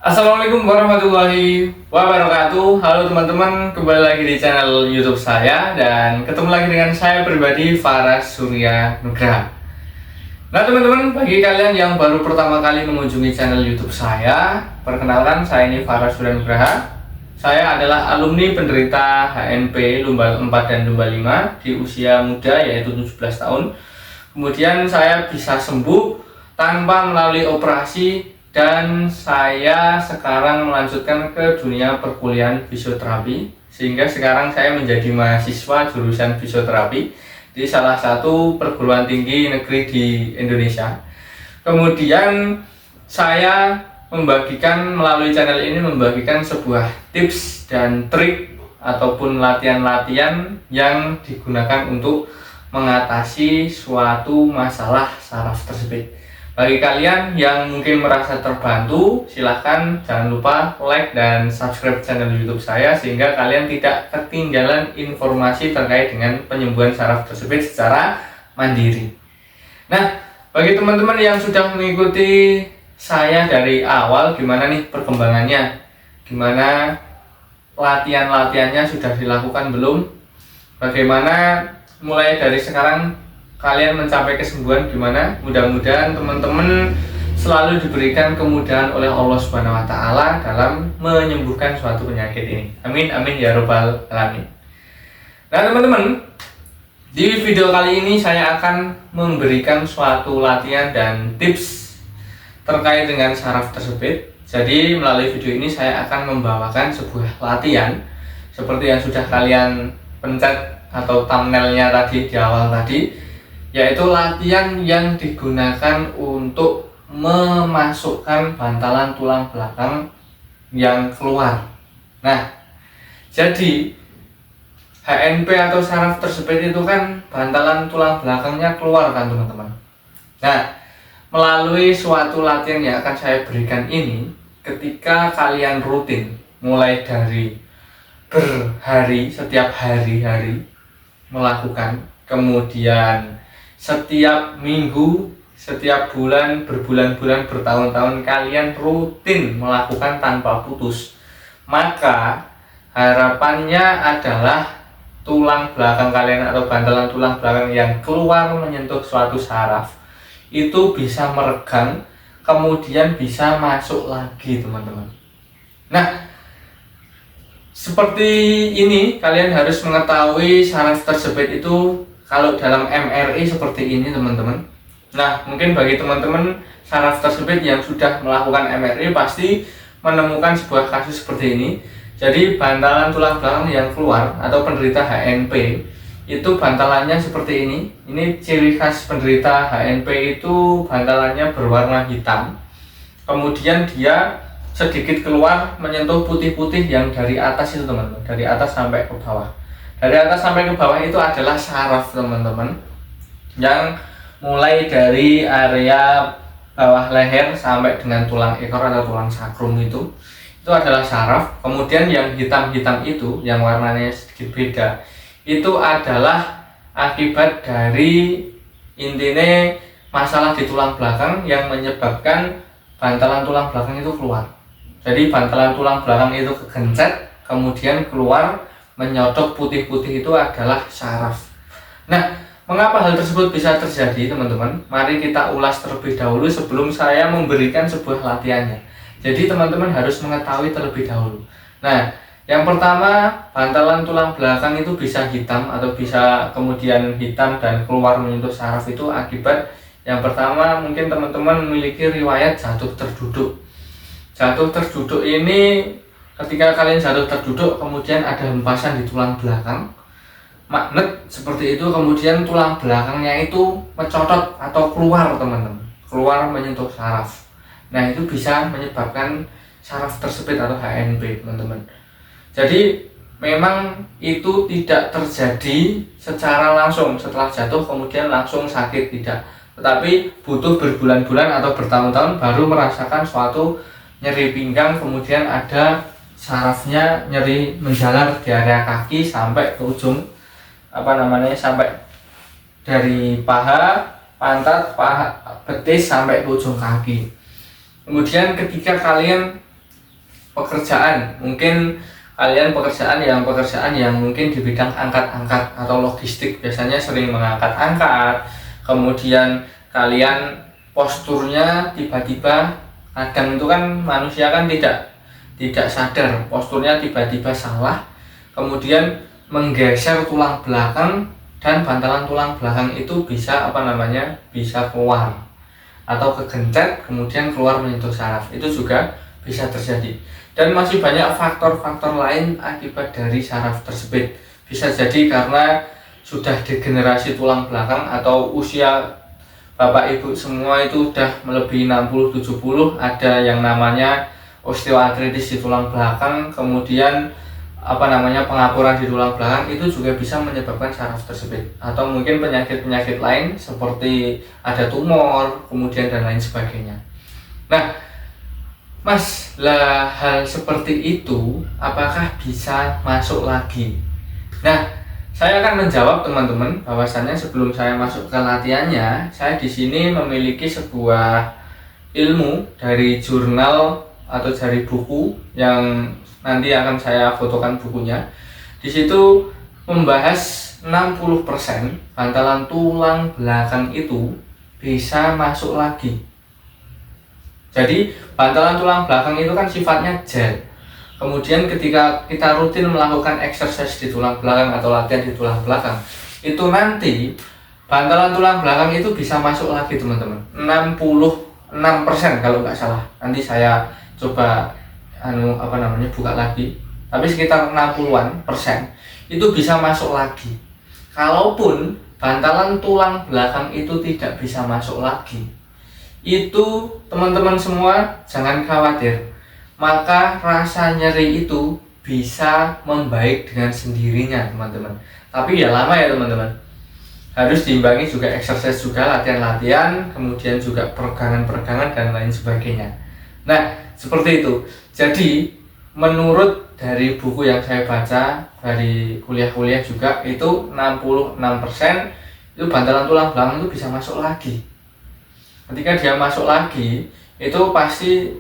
Assalamualaikum warahmatullahi wabarakatuh. Halo teman-teman, kembali lagi di channel YouTube saya dan ketemu lagi dengan saya pribadi, Faras Surya Nugraha. Nah teman-teman, bagi kalian yang baru pertama kali mengunjungi channel YouTube saya, perkenalkan saya ini Faras Surya Nugraha. Saya adalah alumni penderita HNP Lumbal 4 dan Lumbal 5 di usia muda yaitu 17 tahun. Kemudian saya bisa sembuh tanpa melalui operasi dan saya sekarang melanjutkan ke dunia perkuliahan fisioterapi, sehingga sekarang saya menjadi mahasiswa jurusan fisioterapi di salah satu perguruan tinggi negeri di Indonesia. Kemudian saya melalui channel ini membagikan sebuah tips dan trik ataupun latihan-latihan yang digunakan untuk mengatasi suatu masalah saraf tersebut. Bagi kalian yang mungkin merasa terbantu, silahkan jangan lupa like dan subscribe channel YouTube saya sehingga kalian tidak ketinggalan informasi terkait dengan penyembuhan saraf tersebut secara mandiri. Nah, bagi teman-teman yang sudah mengikuti saya dari awal, gimana nih perkembangannya? Gimana latihan-latihannya sudah dilakukan belum? Bagaimana mulai dari sekarang kalian mencapai kesembuhan gimana? Mudah-mudahan teman-teman selalu diberikan kemudahan oleh Allah Subhanahu wa taala dalam menyembuhkan suatu penyakit ini. Amin amin ya rabbal alamin. Nah, teman-teman, di video kali ini saya akan memberikan suatu latihan dan tips terkait dengan saraf tersebut. Jadi melalui video ini saya akan membawakan sebuah latihan seperti yang sudah kalian pencet atau thumbnailnya tadi di awal tadi, yaitu latihan yang digunakan untuk memasukkan bantalan tulang belakang yang keluar. Nah, jadi HNP atau saraf tersebut itu kan bantalan tulang belakangnya keluar kan teman-teman. Nah, melalui suatu latihan yang akan saya berikan ini, ketika kalian rutin mulai dari setiap hari-hari melakukan, kemudian setiap minggu, setiap bulan, berbulan-bulan, bertahun-tahun kalian rutin melakukan tanpa putus, maka harapannya adalah tulang belakang kalian atau bantalan tulang belakang yang keluar menyentuh suatu saraf itu bisa meregang, kemudian bisa masuk lagi teman-teman. Nah, seperti ini kalian harus mengetahui saraf tersebut itu kalau dalam MRI seperti ini teman-teman. Nah, mungkin bagi teman-teman saraf tersebut yang sudah melakukan MRI pasti menemukan sebuah kasus seperti ini. Jadi bantalan tulang belakang yang keluar atau penderita HNP itu bantalannya seperti ini. Ini ciri khas penderita HNP itu bantalannya berwarna hitam. Kemudian dia sedikit keluar menyentuh putih-putih yang dari atas itu teman-teman, dari atas sampai ke bawah. Dari atas sampai ke bawah itu adalah saraf teman-teman, yang mulai dari area bawah leher sampai dengan tulang ekor atau tulang sakrum itu adalah saraf. Kemudian yang hitam-hitam itu yang warnanya sedikit beda itu adalah akibat dari intinya masalah di tulang belakang yang menyebabkan bantalan tulang belakang itu keluar. Jadi bantalan tulang belakang itu kegencet, kemudian keluar menyodok putih-putih itu adalah saraf. Nah, mengapa hal tersebut bisa terjadi teman-teman? Mari kita ulas terlebih dahulu sebelum saya memberikan sebuah latihannya. Jadi teman-teman harus mengetahui terlebih dahulu. Nah, yang pertama, bantalan tulang belakang itu bisa hitam atau bisa kemudian hitam dan keluar menyentuh saraf itu akibat yang pertama mungkin teman-teman memiliki riwayat jatuh terduduk. Jatuh terduduk ini ketika kalian jatuh terduduk kemudian ada hempasan di tulang belakang, magnet seperti itu, kemudian tulang belakangnya itu mencotot atau keluar teman-teman, keluar menyentuh saraf. Nah, itu bisa menyebabkan saraf tersebut atau HNP teman-teman. Jadi memang itu tidak terjadi secara langsung setelah jatuh kemudian langsung sakit, tidak, tetapi butuh berbulan-bulan atau bertahun-tahun baru merasakan suatu nyeri pinggang, kemudian ada sarafnya nyeri menjalar di area kaki sampai ke ujung sampai dari paha, pantat, paha, betis sampai ke ujung kaki. Kemudian ketika kalian pekerjaan, mungkin kalian pekerjaan yang mungkin di bidang angkat-angkat atau logistik, biasanya sering mengangkat-angkat, kemudian kalian posturnya tiba-tiba, kadang itu kan manusia kan tidak sadar posturnya tiba-tiba salah, kemudian menggeser tulang belakang, dan bantalan tulang belakang itu bisa bisa keluar atau kegencet kemudian keluar menyentuh saraf. Itu juga bisa terjadi, dan masih banyak faktor-faktor lain akibat dari saraf tersebut. Bisa jadi karena sudah degenerasi tulang belakang atau usia bapak ibu semua itu udah melebihi 60-70, ada yang namanya osteoartritis di tulang belakang, kemudian pengapuran di tulang belakang, itu juga bisa menyebabkan saraf tersebut, atau mungkin penyakit-penyakit lain seperti ada tumor kemudian dan lain sebagainya. Nah Mas, lah hal seperti itu apakah bisa masuk lagi? Nah, saya akan menjawab teman-teman bahwasannya sebelum saya masuk ke latihannya, saya di sini memiliki sebuah ilmu dari jurnal atau dari buku yang nanti akan saya fotokan bukunya. Di situ membahas 60% bantalan tulang belakang itu bisa masuk lagi. Jadi bantalan tulang belakang itu kan sifatnya gel. Kemudian ketika kita rutin melakukan exercise di tulang belakang atau latihan di tulang belakang, itu nanti bantalan tulang belakang itu bisa masuk lagi teman-teman. 66% kalau nggak salah. Nanti saya coba buka lagi. Tapi sekitar 60-an% itu bisa masuk lagi. Kalaupun bantalan tulang belakang itu tidak bisa masuk lagi, itu teman-teman semua jangan khawatir, maka rasa nyeri itu bisa membaik dengan sendirinya teman-teman. Tapi ya lama ya teman-teman, harus diimbangi juga exercise juga, latihan-latihan, kemudian juga peregangan-peregangan dan lain sebagainya. Nah seperti itu. Jadi menurut dari buku yang saya baca, dari kuliah-kuliah juga, itu 66% itu bantalan tulang belakang itu bisa masuk lagi. Ketika dia masuk lagi, itu pasti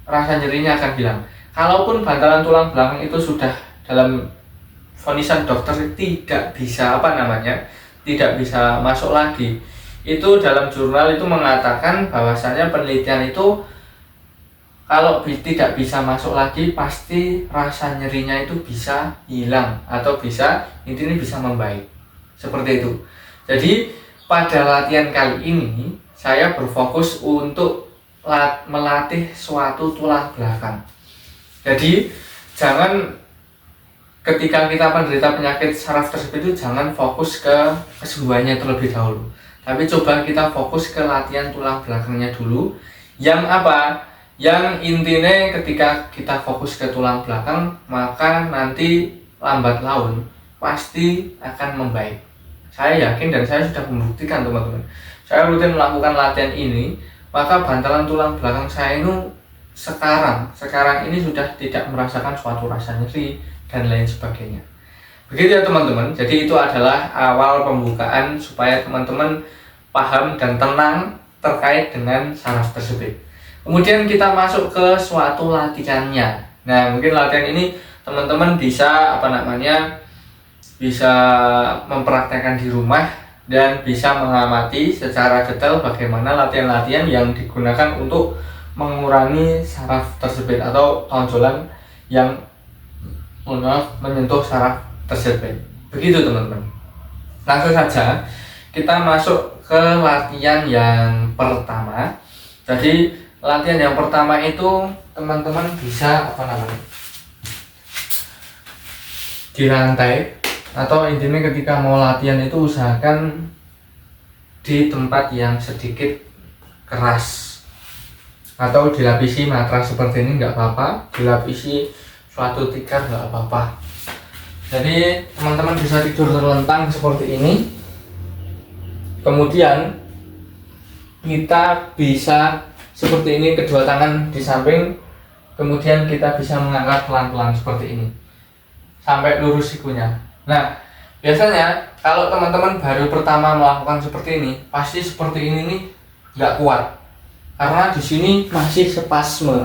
rasa nyerinya akan hilang. Kalaupun bantalan tulang belakang itu sudah dalam vonisan dokter tidak bisa tidak bisa masuk lagi, itu dalam jurnal itu mengatakan bahwasanya penelitian itu kalau tidak bisa masuk lagi, pasti rasa nyerinya itu bisa hilang atau intinya bisa membaik. Seperti itu. Jadi pada latihan kali ini saya berfokus untuk melatih suatu tulang belakang. Jadi jangan ketika kita menderita penyakit saraf tersebut itu jangan fokus ke kesembuhannya terlebih dahulu. Tapi coba kita fokus ke latihan tulang belakangnya dulu. Yang intinya ketika kita fokus ke tulang belakang, maka nanti lambat laun pasti akan membaik. Saya yakin dan saya sudah membuktikan teman-teman. Saya rutin melakukan latihan ini, maka bantalan tulang belakang saya itu sekarang ini sudah tidak merasakan suatu rasa nyeri dan lain sebagainya. Begitu ya teman-teman. Jadi itu adalah awal pembukaan supaya teman-teman paham dan tenang terkait dengan saraf tersebut. Kemudian kita masuk ke suatu latihannya. Nah, mungkin latihan ini teman-teman bisa bisa mempraktekkan di rumah dan bisa mengamati secara detail bagaimana latihan-latihan yang digunakan untuk mengurangi saraf tersebut atau tonjolan yang menyentuh saraf tersebut. Begitu teman-teman. Langsung saja kita masuk ke latihan yang pertama. Jadi latihan yang pertama itu teman-teman bisa di lantai, atau intinya ketika mau latihan itu usahakan di tempat yang sedikit keras, atau dilapisi matras seperti ini nggak apa-apa, dilapisi suatu tikar nggak apa-apa. Jadi teman-teman bisa tidur terlentang seperti ini. Kemudian kita bisa seperti ini, kedua tangan di samping, kemudian kita bisa mengangkat pelan-pelan seperti ini sampai lurus sikunya. Nah biasanya kalau teman-teman baru pertama melakukan seperti ini, pasti seperti ini nih nggak kuat, karena di sini masih spasme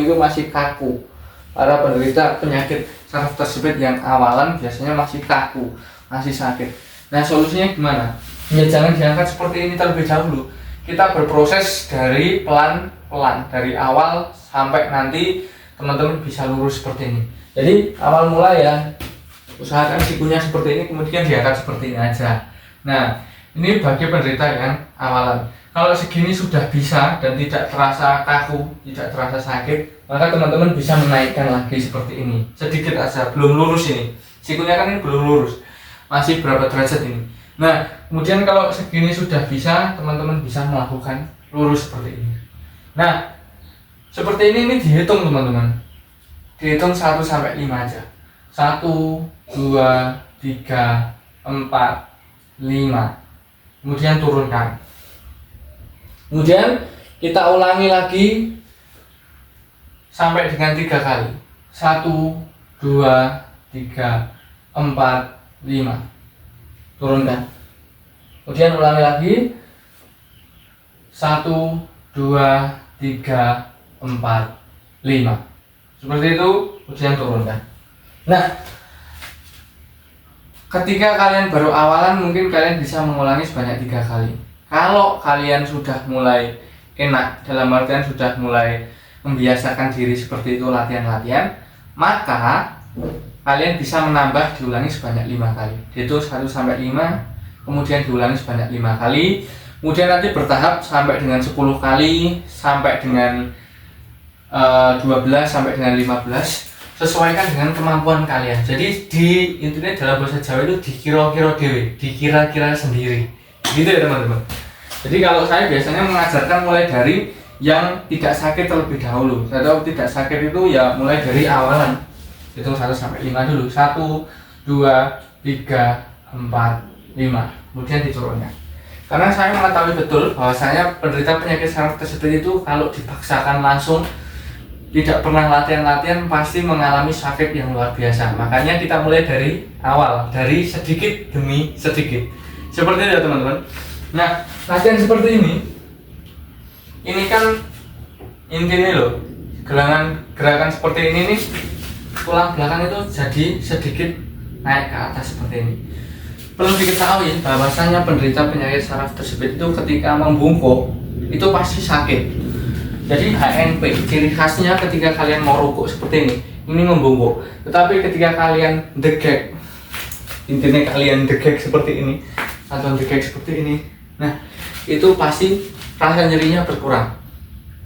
itu masih kaku, para penderita penyakit saraf tersebut yang awalan biasanya masih kaku, masih sakit. Nah, solusinya gimana? Ya jangan diangkat seperti ini terlebih dahulu. Kita berproses dari pelan-pelan, dari awal sampai nanti teman-teman bisa lurus seperti ini. Jadi awal mula ya, usahakan sikunya seperti ini, kemudian diangkat seperti ini aja. Nah, ini bagi penderita yang awalan. Kalau segini sudah bisa dan tidak terasa kaku, tidak terasa sakit, maka teman-teman bisa menaikkan lagi seperti ini. Sedikit aja, belum lurus ini. Sikunya kan ini belum lurus. Masih berapa derajat ini. Nah, kemudian kalau segini sudah bisa, teman-teman bisa melakukan lurus seperti ini. Nah, seperti ini dihitung teman-teman. Dihitung 1 sampai 5 aja. 1, 2, 3, 4, 5. Kemudian turunkan. Kemudian kita ulangi lagi sampai dengan 3 kali. 1, 2, 3, 4, 5. Turunkan. Kemudian ulangi lagi. 1, 2, 3, 4, 5. Seperti itu, kemudian turunkan. Nah, ketika kalian baru awalan, mungkin kalian bisa mengulangi sebanyak 3 kali. Kalau kalian sudah mulai enak, dalam artian sudah mulai membiasakan diri seperti itu latihan-latihan, maka kalian bisa menambah diulangi sebanyak 5 kali. Itu 1 sampai 5, kemudian diulangi sebanyak 5 kali. Kemudian nanti bertahap sampai dengan 10 kali, sampai dengan 12 sampai dengan 15. Sesuaikan dengan kemampuan kalian. Jadi di intinya dalam bahasa Jawa itu dikira-kira dewe, dikira-kira sendiri. Gitu ya teman-teman. Jadi kalau saya biasanya mengajarkan mulai dari yang tidak sakit terlebih dahulu. Saya tahu tidak sakit itu ya mulai dari awalan. Hitung 1 sampai 5 dulu. 1, 2, 3, 4, 5. Kemudian diturunkan. Karena saya mengetahui betul bahwasanya penderita penyakit saraf tersebut itu kalau dipaksakan langsung tidak pernah latihan-latihan pasti mengalami sakit yang luar biasa. Makanya kita mulai dari awal, dari sedikit demi sedikit. Seperti itu ya teman-teman. Nah, latihan seperti ini kan intinya loh, gerakan seperti ini nih, tulang belakang itu jadi sedikit naik ke atas seperti ini. Perlu diketahui bahwasanya penderita penyakit saraf tersebut itu ketika membungkuk itu pasti sakit. Jadi HNP, ciri khasnya ketika kalian mau rukuk seperti ini membungkuk. Tetapi ketika kalian degek, intinya kalian degek seperti ini atau degek seperti ini, nah itu pasti rasa nyerinya berkurang.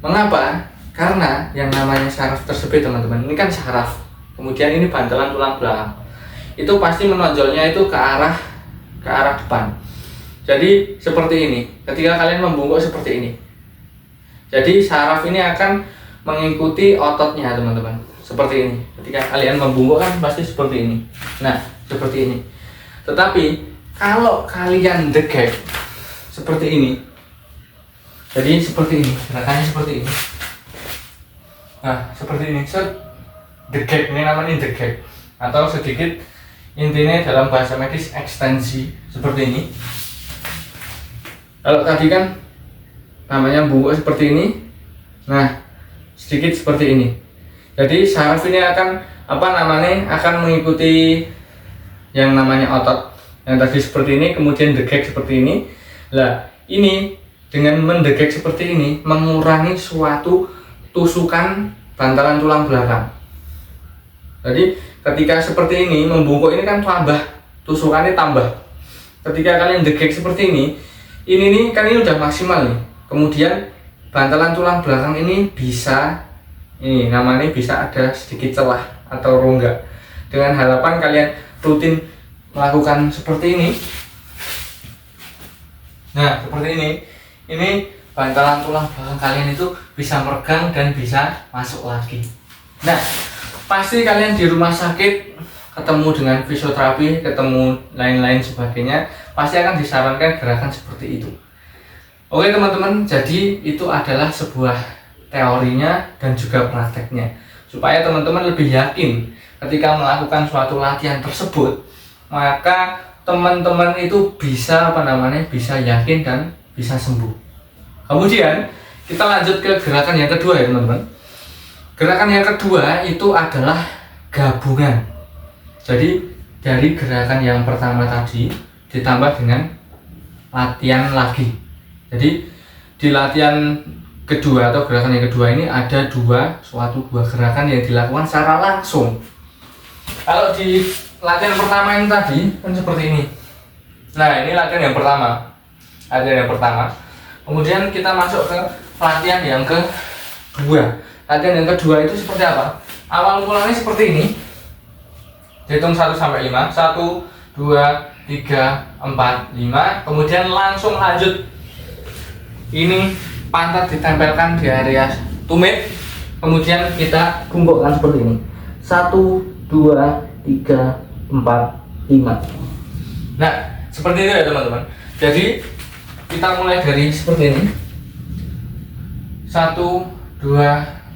Mengapa? Karena yang namanya saraf tersebut teman-teman, ini kan saraf, kemudian ini bantalan tulang belakang, itu pasti menonjolnya itu ke arah depan. Jadi seperti ini, ketika kalian membungkuk seperti ini. Jadi saraf ini akan mengikuti ototnya teman-teman. Seperti ini. Ketika kalian membungkuk kan pasti seperti ini. Nah, seperti ini. Tetapi kalau kalian degek seperti ini. Jadi seperti ini, gerakannya seperti ini. Nah, seperti ini. Degek, ini namanya degek. Atau sedikit intinya dalam bahasa medis ekstensi seperti ini. Kalau tadi kan namanya bungkuk seperti ini. Nah, sedikit seperti ini. Jadi saraf ini akan akan mengikuti yang namanya otot yang tadi seperti ini, kemudian degek seperti ini. Lah, ini dengan mendegek seperti ini mengurangi suatu tusukan bantalan tulang belakang. Jadi ketika seperti ini membungkuk ini kan tambah, tusukannya tambah. Ketika kalian degek seperti ini nih kan ini udah maksimal nih. Kemudian bantalan tulang belakang ini bisa, ini namanya bisa ada sedikit celah atau rongga. Dengan harapan kalian rutin melakukan seperti ini. Nah, seperti ini bantalan tulang belakang kalian itu bisa meregang dan bisa masuk lagi. Nah, pasti kalian di rumah sakit ketemu dengan fisioterapi, ketemu lain-lain sebagainya, pasti akan disarankan gerakan seperti itu. Oke teman-teman, jadi itu adalah sebuah teorinya dan juga prakteknya. Supaya teman-teman lebih yakin ketika melakukan suatu latihan tersebut, maka teman-teman itu bisa bisa yakin dan bisa sembuh. Kemudian kita lanjut ke gerakan yang kedua ya teman-teman. Gerakan yang kedua itu adalah gabungan. Jadi dari gerakan yang pertama tadi ditambah dengan latihan lagi. Jadi di latihan kedua atau gerakan yang kedua ini ada dua gerakan yang dilakukan secara langsung. Kalau di latihan pertama ini tadi kan seperti ini. Nah, ini latihan yang pertama. Kemudian kita masuk ke latihan yang kedua. Latihan yang kedua itu seperti apa? Awal mulanya seperti ini. Hitung 1 sampai 5. 1 2 3 4 5. Kemudian langsung lanjut. Ini pantat ditempelkan di area tumit. Kemudian kita bungkukkan seperti ini. 1 2 3 4 5. Nah, seperti itu ya teman-teman. Jadi kita mulai dari seperti ini. 1 2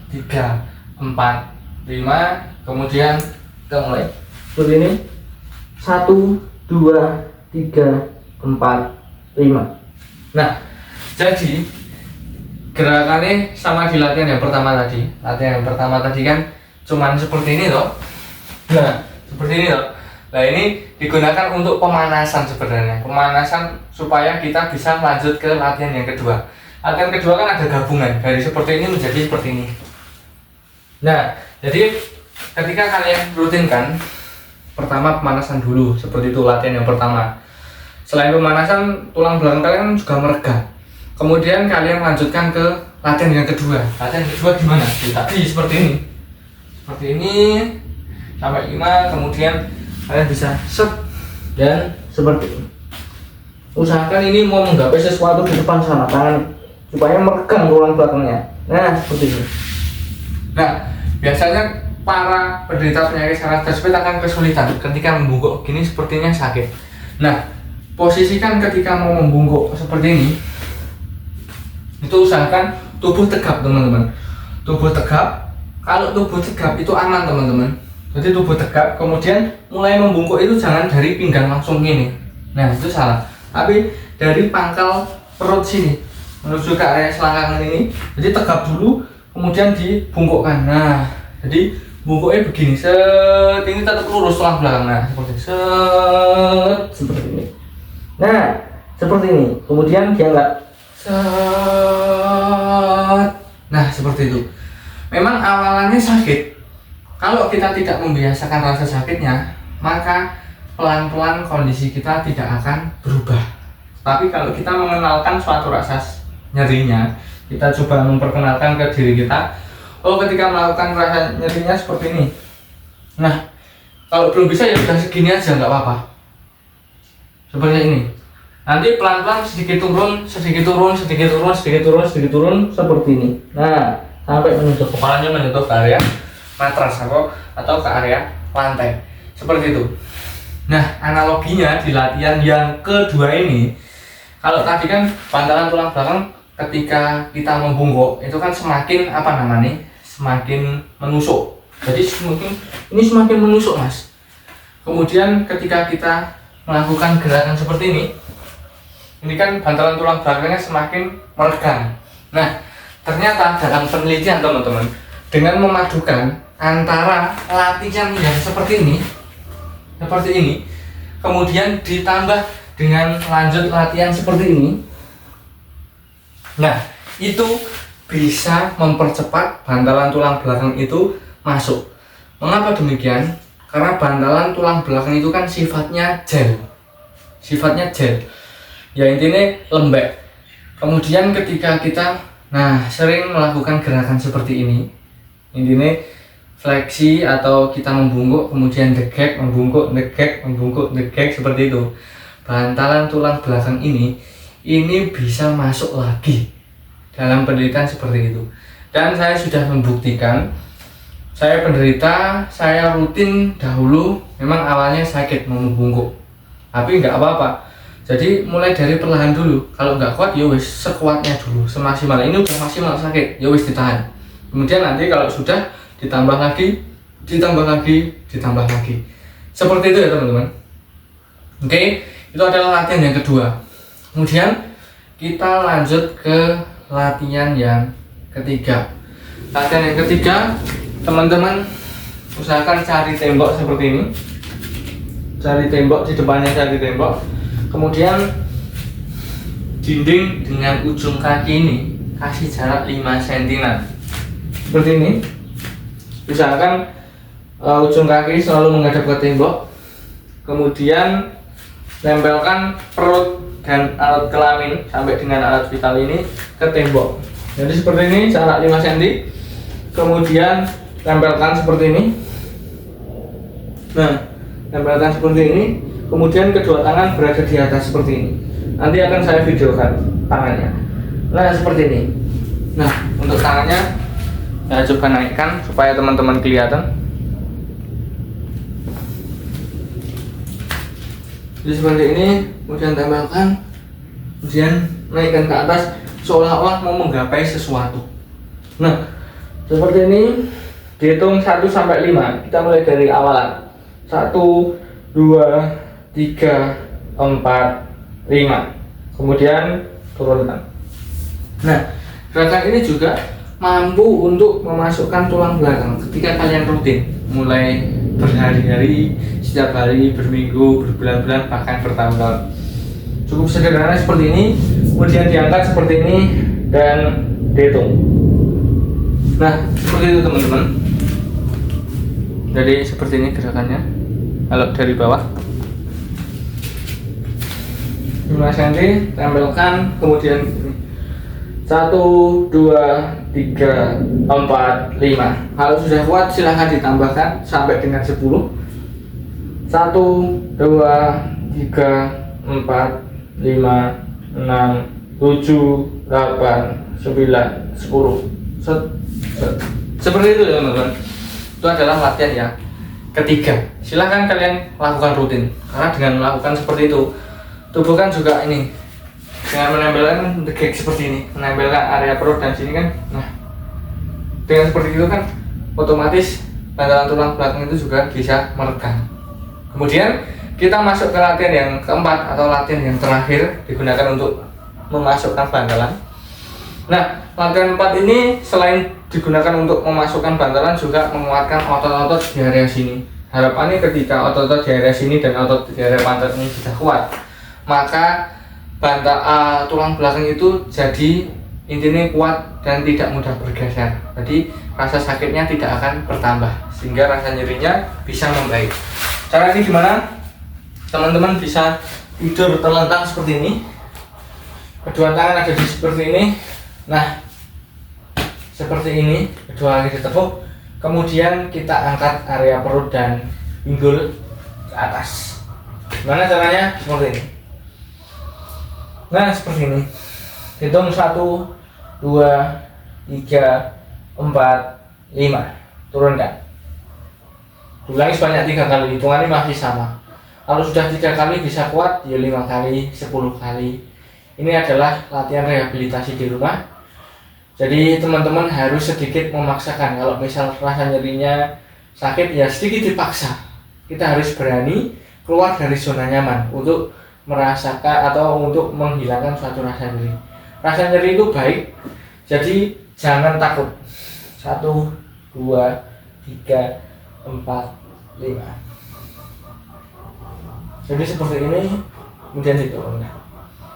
3 4 5. Kemudian kita mulai seperti ini. 1 2 3 4 5. Nah, jadi gerakannya sama di latihan yang pertama tadi. Latihan yang pertama tadi kan cuman seperti ini loh. Nah, seperti ini loh. Nah, ini digunakan untuk pemanasan sebenarnya. Pemanasan supaya kita bisa lanjut ke latihan yang kedua. Latihan kedua kan ada gabungan dari seperti ini menjadi seperti ini. Nah, jadi ketika kalian rutinkan, pertama pemanasan dulu, seperti itu latihan yang pertama. Selain pemanasan, tulang belakang kalian juga merega. Kemudian kalian lanjutkan ke latihan yang kedua. Latihan kedua gimana? Tadi seperti ini. Seperti ini sampai 5, kemudian kalian bisa set dan seperti ini. Usahakan ini mau menggapai sesuatu di depan sana tangan supaya meregang tulang belakangnya. Nah, seperti ini. Nah, biasanya para penderita penyakit saraf tersebut akan kesulitan ketika membungkuk gini, sepertinya sakit. Nah, posisikan ketika mau membungkuk seperti ini, itu usahakan tubuh tegap teman-teman. Tubuh tegap. Kalau tubuh tegap itu aman teman-teman. Jadi tubuh tegap, kemudian mulai membungkuk itu jangan dari pinggang langsung gini. Nah, itu salah. Tapi dari pangkal perut sini menuju ke area selangkangan ini. Jadi tegap dulu, kemudian dibungkukkan. Nah, jadi bungkuknya begini. Set, ini tetap lurus tulang belakang. Nah, seperti set, seperti ini. Nah, seperti ini. Kemudian diangkat. Set. Nah, seperti itu. Memang awalannya sakit. Kalau kita tidak membiasakan rasa sakitnya, maka pelan-pelan kondisi kita tidak akan berubah. Tapi kalau kita mengenalkan suatu rasa nyerinya, kita coba memperkenalkan ke diri kita, oh ketika melakukan rasa nyerinya seperti ini. Nah, kalau belum bisa ya udah segini aja, nggak apa-apa. Seperti ini. Nanti pelan-pelan sedikit turun, sedikit turun, sedikit turun, sedikit turun, sedikit turun, seperti ini. Nah, sampai menyentuh kepalanya, menyentuh ke area matras atau ke area lantai. Seperti itu. Nah, analoginya di latihan yang kedua ini, kalau tadi kan bantalan tulang belakang ketika kita membungkuk itu kan semakin semakin menusuk. Jadi ini semakin menusuk, Mas. Kemudian ketika kita melakukan gerakan seperti ini kan bantalan tulang belakangnya semakin meregang. Nah, ternyata dalam penelitian teman-teman, dengan memadukan antara latihan yang seperti ini, kemudian ditambah dengan lanjut latihan seperti ini, nah itu bisa mempercepat bantalan tulang belakang itu masuk. Mengapa demikian? Karena bantalan tulang belakang itu kan sifatnya gel, ya intinya lembek. Kemudian ketika kita sering melakukan gerakan seperti ini, intinya fleksi atau kita membungkuk kemudian degek, membungkuk degek, membungkuk degek, seperti itu, bantalan tulang belakang ini bisa masuk lagi dalam penderita seperti itu. Dan saya sudah membuktikan, saya penderita, saya rutin dahulu memang awalnya sakit mau membungkuk, tapi nggak apa-apa. Jadi mulai dari perlahan dulu, kalau nggak kuat ya wis sekuatnya dulu, semaksimal. Ini udah maksimal sakit, ya wis ditahan. Kemudian nanti kalau sudah ditambah lagi, seperti itu ya teman-teman. Oke, itu adalah latihan yang kedua. Kemudian kita lanjut ke latihan yang ketiga. Latihan yang ketiga, teman-teman usahakan cari tembok seperti ini. Cari tembok, di depannya cari tembok. Kemudian dinding dengan ujung kaki ini kasih jarak 5 cm. Seperti ini. Usahakan ujung kaki selalu menghadap ke tembok. Kemudian tempelkan perut dan alat kelamin sampai dengan alat vital ini ke tembok. Jadi seperti ini, jarak 5 cm. Kemudian tempelkan seperti ini. Nah, tempelkan seperti ini. Kemudian kedua tangan berada di atas seperti ini. Nanti akan saya videokan tangannya. Nah, seperti ini. Nah, untuk tangannya saya coba naikkan supaya teman-teman kelihatan. Jadi seperti ini, kemudian tempelkan, kemudian naikkan ke atas seolah-olah mau menggapai sesuatu. Nah, seperti ini, dihitung 1 sampai 5. Kita mulai dari awalan. 1 2 3 4 5. Kemudian turunkan. Nah, gerakan ini juga mampu untuk memasukkan tulang belakang ketika kalian rutin, mulai berhari-hari, setiap hari, berminggu, berbulan-bulan, bahkan bertahun-tahun. Cukup sederhana seperti ini, kemudian diangkat seperti ini dan dihitung. Nah, seperti itu teman-teman. Jadi seperti ini gerakannya. Kalau dari bawah 5 cm, tempelkan, kemudian 1 2 3 4 5. Kalau sudah kuat silahkan ditambahkan sampai dengan 10. 1 2 3 4 5 6 7 8 9 10. Seperti itu ya teman-teman. Itu adalah latihan yang ketiga. Silahkan kalian lakukan rutin, karena dengan melakukan seperti itu tubuh kan juga ini dengan menempelkan tegak seperti ini, menempelkan area perut dan sini kan. Nah, dengan seperti itu kan otomatis bantalan tulang belakang itu juga bisa meregang. Kemudian kita masuk ke latihan yang keempat atau latihan yang terakhir, digunakan untuk memasukkan bantalan. Nah, latihan 4 ini selain digunakan untuk memasukkan bantalan juga menguatkan otot-otot di area sini. Harapannya ketika otot-otot di area sini dan otot di area pantat ini sudah kuat, maka tulang belakang itu jadi intinya kuat dan tidak mudah bergeser. Jadi rasa sakitnya tidak akan bertambah, sehingga rasa nyerinya bisa membaik. Cara ini gimana? Teman-teman bisa tidur terlentang seperti ini. Kedua tangan ada di seperti ini. Nah, seperti ini, kedua kaki ditepuk. Kemudian kita angkat area perut dan pinggul ke atas. Gimana caranya? Seperti ini. Nah, seperti ini. Hitung 1 2 3 4 5. Turunkan. Ulangi sebanyak 3 kali. Hitungannya masih sama. Kalau sudah 3 kali bisa kuat, ya 5 kali, 10 kali. Ini adalah latihan rehabilitasi di rumah. Jadi teman-teman harus sedikit memaksakan. Kalau misal rasa nyerinya sakit, ya sedikit dipaksa. Kita harus berani keluar dari zona nyaman untuk merasakan atau untuk menghilangkan suatu rasa nyeri. Rasa nyeri itu baik, jadi jangan takut. 1 2 3 4 5. Jadi seperti ini, kemudian diturunkan.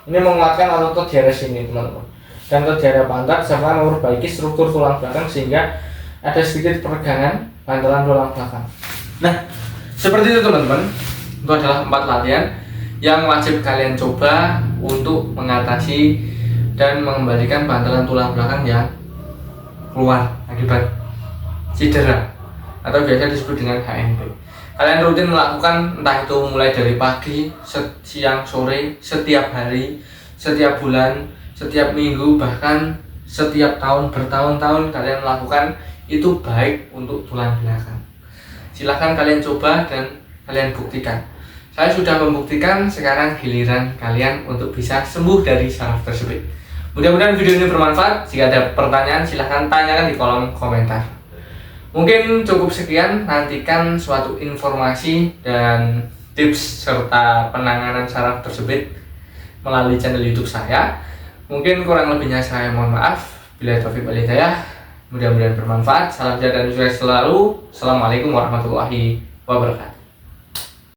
Ini menguatkan otot di area sini teman-teman, dan otot di area pantat, serta memperbaiki struktur tulang belakang sehingga ada sedikit peregangan bantalan tulang belakang. Nah, seperti itu teman-teman. Itu adalah 4 latihan yang wajib kalian coba untuk mengatasi dan mengembalikan bantalan tulang belakang yang keluar akibat cedera atau biasa disebut dengan HNP. Kalian rutin melakukan, entah itu mulai dari pagi, siang, sore, setiap hari, setiap bulan, setiap minggu, bahkan setiap tahun, bertahun-tahun kalian melakukan. Itu baik untuk tulang belakang. Silahkan kalian coba dan kalian buktikan. Saya sudah membuktikan, sekarang giliran kalian untuk bisa sembuh dari saraf tersebut. Mudah-mudahan video ini bermanfaat. Jika ada pertanyaan silahkan tanyakan di kolom komentar. Mungkin cukup sekian, nantikan suatu informasi dan tips serta penanganan saraf tersebut melalui channel YouTube saya. Mungkin kurang lebihnya saya mohon maaf. Bila taufiq wal hidayah. Mudah-mudahan bermanfaat. Salam sehat dan sukses selalu. Assalamualaikum warahmatullahi wabarakatuh.